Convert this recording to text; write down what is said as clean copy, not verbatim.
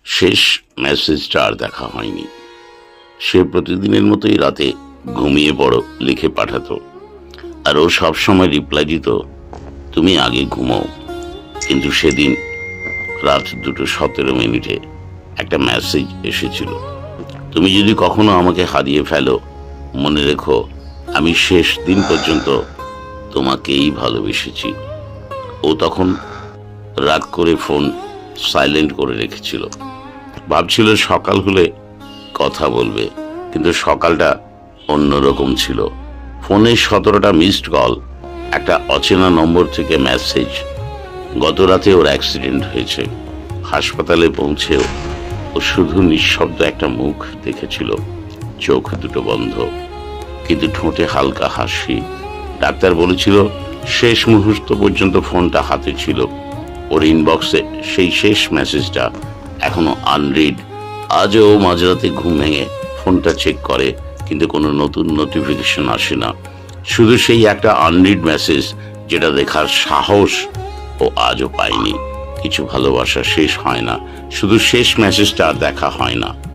শেষ মেসেজটা আর দেখা হয়নি। সে প্রতিদিনের মতোই রাতে ঘুমিয়ে পড়ো লিখে পাঠাতো, আর ও সবসময় রিপ্লাই দিত, তুমি আগে ঘুমাও। কিন্তু সেদিন রাত 2:17 একটা মেসেজ এসেছিল, তুমি যদি কখনো আমাকে হারিয়ে ফেলো, মনে রেখো আমি শেষ দিন পর্যন্ত তোমাকেই ভালোবেসেছি। ও তখন রাগ করে ফোন সাইলেন্ট করে রেখেছিল। ভাবছিল সকাল হলে কথা বলবে, কিন্তু সকালটা অন্যরকম ছিল। ফোনে 17টা মিসড কল, একটা অচেনা নম্বর থেকে মেসেজ। গত রাতে ওর অ্যাক্সিডেন্ট হয়েছে। হাসপাতালে পৌঁছেও ও শুধু নিঃশব্দ একটা মুখ দেখেছিল, চোখ দুটো বন্ধ, কিন্তু ঠোঁটে হালকা হাসি। ডাক্তার বলেছিল শেষ মুহূর্ত পর্যন্ত ফোনটা হাতে ছিল। ওর ইনবক্সে সেই শেষ মেসেজটা এখনো আনরিড। আজও মাঝরাতে ঘুম ভেঙে ফোনটা চেক করে, কিন্তু কোনো নতুন নোটিফিকেশন আসে না। শুধু সেই একটা আনরিড মেসেজ, যেটা দেখার সাহস ও আজও পায়নি। কিছু ভালোবাসা শেষ হয় না, শুধু শেষ মেসেজটা আর দেখা হয় না।